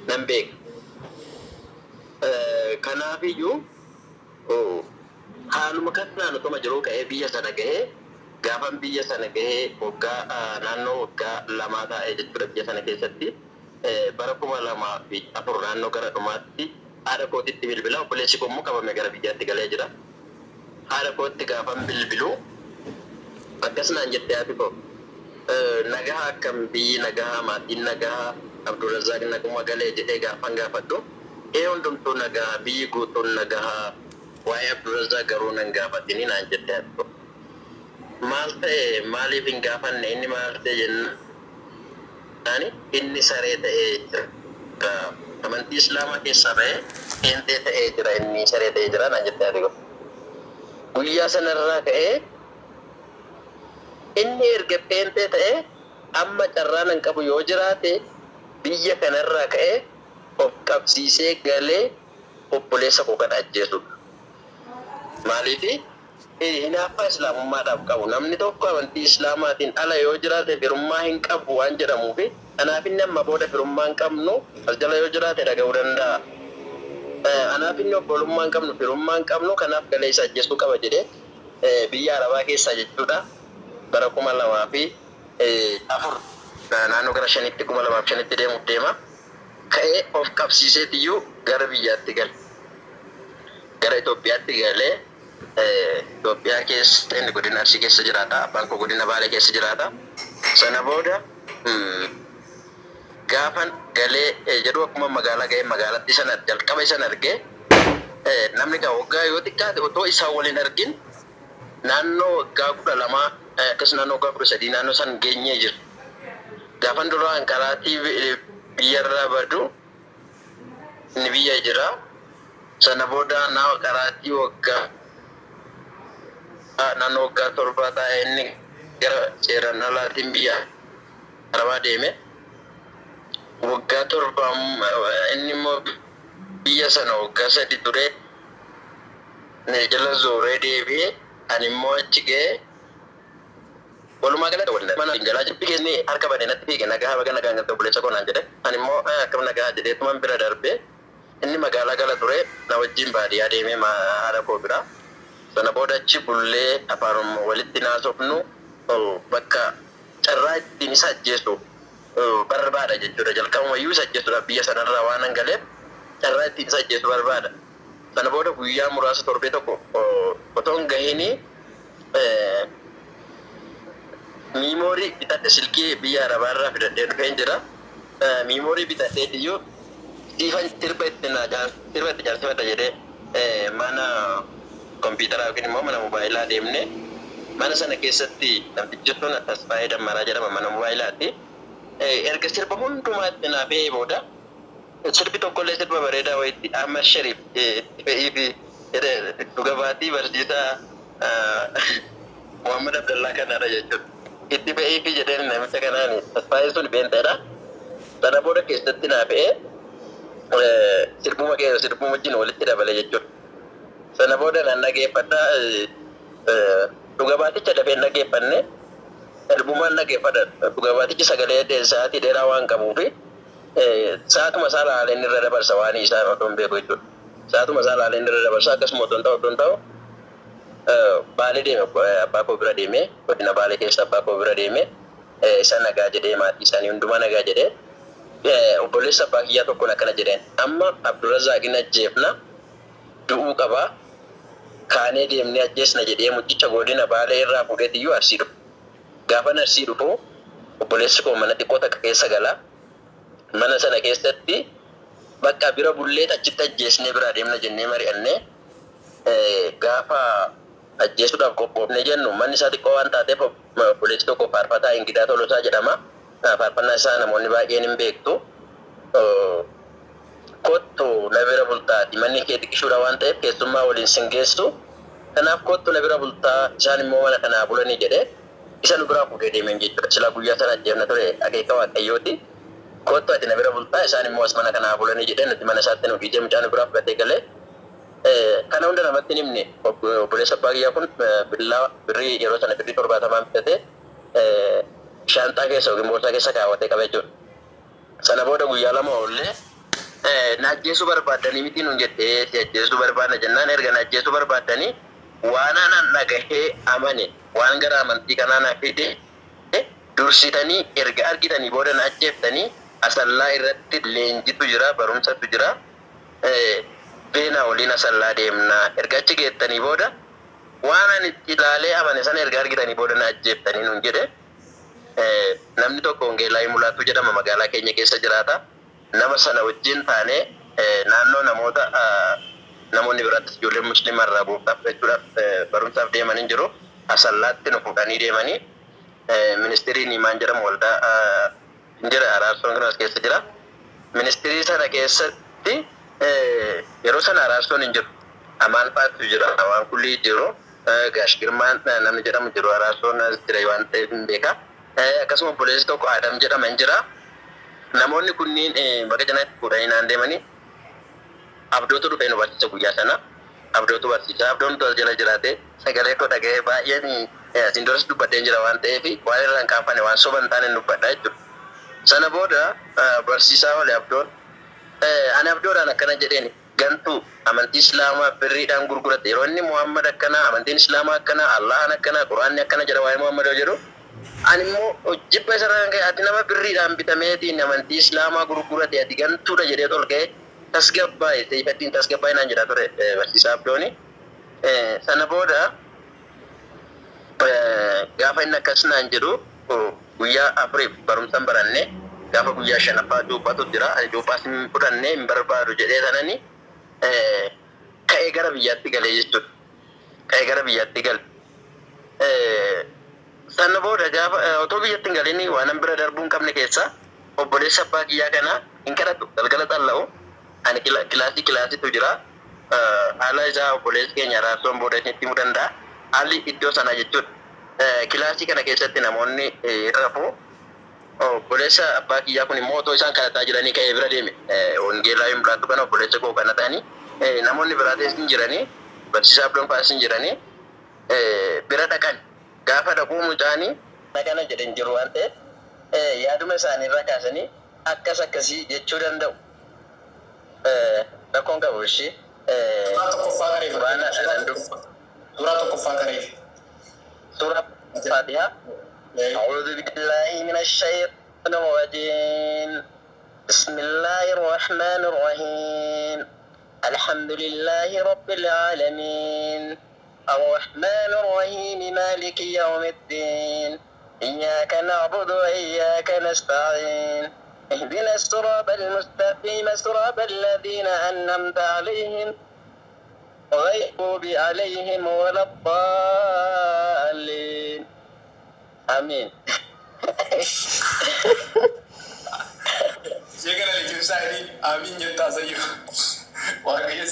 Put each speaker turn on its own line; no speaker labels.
nan beeka. Kanaafiyyuu haaluma kanaan utuma jiruu ka'ee biyya sana gahee gaafan biyya sana gahee waggaa naannoo waggaa lamaa taa'ee jechuudha biyya sana keessatti bara 2004 naannoo gara dhumaatti haadha kootitti bilbila obboleessi koo immoo qabame gara biyyaatti galee jira. Haadha kootti gaafan bilbilu akkas naan jettee haati koo nagaa akkam biyyi nagaa maatiin nagaa Abdulrazzaaq naguma galee jedhee gaafan gaafadhu hundumtuu nagaa biyyi guutuun nagaa waa'ee Abdulrazzaaq garuu nan gaafatini naan jettee haati koo. Maal ta'e maaliif hin gaafanne inni maal ta'e jennaan inni saree ta'ee jira. Amantii Islaamaa keessaa ba'ee seentee ta'ee jira inni saree ta'ee jira naan jettee haati koo. Guyyaa sanarraa ka'ee inni erga seentee ta'ee amma carraan hin qabu yoo jiraate biyya kanarraa ka'ee of qabsiisee galee obboleessa koo kan ajjeesudha. Maaliifi hinaaffaa islaamummaadhaaf qabu namni tokko amantii islaamaatiin ala yoo jiraate firummaa hin qabu waan jedhamuufi kanaaf inni amma booda firummaa hin qabnu as jala yoo jiraate dhaga'uu danda'a. Anaaf inni obbolummaa hin qabnu firummaa hin qabnu kanaaf galee isa ajjeesuu qaba jedhee biyya Arabaa keessaa jechuudha bara 2004 naannoo gara 2005tti deemuuf deema ka'ee of qabsiiseetiyyuu gara biyyaatti gale gara Itoophiyaatti galee Itoophiyaa keessa inni godina Arsii keessa jiraata abbaan koo godina Baalee keessa jiraata sana booda gaafan galee jedhu akkuma magaalaa ga'ee magaalatti sana jalqaba isan argee namni kaa waggaa yoo xiqqaate otoo isaan waliin argin naannoo waggaa 12 akkas naannoo waggaa 13 naannoo san geenyee jira. Gaafan duraan karaatii biyyarraa badu inni biyya jira sana booda naa karaatii waggaa naannoo waggaa 7 taa'ee inni gara seeraan alaatiin biyya Arabaa deeme waggaa 7 inni immoo biyya sana waggaa 3 ture jala zooree deebi'ee ani immoo achi ga'ee walumaa galatti waliin mana galaa jirti keenni harka badee natti fiige nagaa baga nagaa ngata obboleessa koo naan jedhe ani immoo akkam nagaa jedheetuman bira darbee inni magaalaa gala ture na wajjin baadiyyaa deemee haadha koo bira sana booda achi bullee afaan walitti naasofnu bakka carraa ittiin isa ajjeesu barbaada jechuudha jalqabumayyuu isa ajjeesudha biyya sanarraa waan hangaleef carraa ittiin isa ajjeesu barbaada. Sana booda guyyaa muraasa torbee tokko otoo hin gahinii miimoorii bitadhe silkii biyya Arabaarraa fidadhee dhufeen jira. Miimoorii bitadheetiyyuu siifan sirba itti jaarsifadha jedhee mana kompiitaraa yookiin immoo mana moobaayilaa deemne mana sana keessatti namtichi sun Tasfaayee Dammaraa jedhama mana moobaayilaatii. Erga sirba hundumaatti naafee booda sirbi tokkollee sirba bareedaa wayitti Ahmad Sharif itti fe'ii fi dhugabaatii barsiisaa Muhammad Abdallaa kanaadha jechuudha. Itti fe'ii fi jedheen namicha kanaan Tasfaayee sun beentaadha. Sana booda keessatti naafee sirbuma wajjin walitti dabale jechuudha. Sana booda nan dhageeffadha dhugabaaticha dafee dhageeffanne albumaan dhageeffadha dhugabaatichi sagalee sa'aatii dheeraa waan qabuufi saatuma isaa laaleen irra dabarsa waan isaan odoon beeku jechuudha. Saatuma isaa laaleen irra dabarsa akkasuma odoon ta'u Baalee deeme abbaa koo bira deeme godina Baalee keessa abbaa koo bira deeme isa nagaa jedhee maatii isaanii hundumaa nagaa jedhee obboleessa abbaa kiyyaa tokkoon akkana jedheen amma Abdulrazzaaqin ajjeefna du'uu qabaa kaanee deemnee ajjeesna jedhee mucicha godina Baalee irraa fuudheetiyyuu Arsii dhufu. Gaafan Arsii dhufu obboleessi koo mana xiqqoo takka keessa gala mana sana keessatti bakka bira bullee achitti ajjeesnee bira deemna jennee mari'annee gaafa ajjeesuudhaaf qophoofne jennu manni isaa xiqqoo waan taateef obboleessi tokko faarfataa Ingidaa Tolosaa jedhama. Faarfannaa isaa namoonni baay'een hin beektu. Kottu na bira bultaati manni kee xiqqishuudha waan ta'eef keessummaa waliin sin geessu. Kanaaf kottu na bira bultaa isaan immoo mana kanaa bulanii jedhee isa nu biraa fuudhee deemeen jechuudha. Silaa guyyaa sana ajjeefna ture akeeka Waaqayyooti. Kottu ati na bira bultaa isaan immoo as mana kanaa bulanii jedhee nuti mana isaatti nu dhiisee mucaa nu biraa fudhatee galee. Kana hunda namatti hin himne obboleessa abbaa kiyyaa kun birrii yeroo sana birrii 70 bitatee shaanxaa keessa yookiin boorsaa keessa kaawwatee qabee jiru. Sana booda guyyaa lama oollee na ajjeesuu barbaadanii miti nuun jettee si ajjeesuu barbaadna jennaan erga na ajjeesuu barbaadanii waan anan dhagahee amane waan gara amantii kanaa na fide dursitanii erga argitanii booda na ajjeeftanii asallaa irratti leenjitu jira barumsatu jira beena waliin asallaa deemnaa erga achi geettanii booda waan ani ilaalee amane sana erga argitanii booda na ajjeeftanii nuun jedhe namni tokko Hongeelaa Mulaatu jedhama magaalaa keenya keessa jiraata nama sana wajjin taane naannoo namoonni biratti ijoollee musliimaa irraa buufaaf jechuudhaaf barumsaaf deemanii jiru asallaatti nu fuudhanii deemanii ministiriin Imaan jedhamu waldaa jira Araarsoon kan as keessa jira ministirii sana keessatti yeroo sana Araarsoon hin jiru Amaan Faatu jira waan kulli jiru Gaash Girmaan namni jedhamu jiru Araarsoon as jira waan ta'eef hin beeka akkasuma obboleessi tokko Adam jedhama hin jira namoonni kunniin bakka janaatti fuudhanii naan deemanii abdootu dhufee nu barsiisa guyyaa sana abdootu barsiisa abdoon tuas jala jiraate sagalee koo dhaga'ee baay'een asin duras dubbadheen jira waan ta'eef waan irraan kaafane waan soba hin taane dubbadhaa jechuudha. Sana booda barsiisaa oole abdoon ani abdoodhaan akkana jedheen gantuu amantii Islaamaa birriidhaan gurgurate yeroo inni Muhammad akkana amantiin Islaamaa akkana Allahan akkana Quraanni akkana jedha waa'ee Muhammad jedhu ani immoo jibba isarraan ka'e ati nama birriidhaan bitameetiin amantii Islaamaa gurgurate ati gantuudha jedhee ol ka'e tasgabbaa'e seeyfaddiin tasgabbaa'e naan jedhaa ture barsiisaa abdooni. Sana booda gaafa inni akkas naan jedhu guyyaa afuriif barumsan baranne gaafa guyyaa shanaffaa cuuphatu jira ani cuuphaas hin fudhanne hin barbaadu jedhee sanani ka'ee gara biyyaatti galee jechuudha. Ka'ee gara biyyaatti gale. Sana booda gaafa otoo biyyatti hin galini waan bira darbuu hin qabne keessa obboleessa abbaa kiyyaa kana hin kadhatu galgala xalla'u ani kilaasitu jira haala isaa obboleessi keenya Araarsoon booda itti himuu danda'a haalli iddoo sana jechuudha. Kilaasii kana keessatti namoonni rafuu obboleessa abbaa kiyyaa kun immoo otoo isaan kadhataa jiranii ka'ee bira deeme Hongeelaa Mulaatu kana obboleessa koo kana ta'anii namoonni biraatis hin jiranii barsiisaa abdoon fa'aas hin jiranii bira dhaqan gaafa dhaquu mucaanii dhaqana jedhan jiru waan ta'eef yaaduma isaanii irra kaasanii akkas akkasii jechuu danda'u. Rakkoon qabu ishee
suuraa tokkoffaa qareef
سورة الفاتحة أعوذ بالله من الشيطان الرجيم بسم الله الرحمن الرحيم الحمد لله رب العالمين الرحمن الرحيم مالك يوم الدين إياك نعبد وإياك نستعين اهدنا الصراط المستقيم صراط الذين أنعمت عليهم غير المغضوب عليهم ولا الضالين آمين.
Saya kena lihat saya ini, amin yang tak saya. Wah, kaya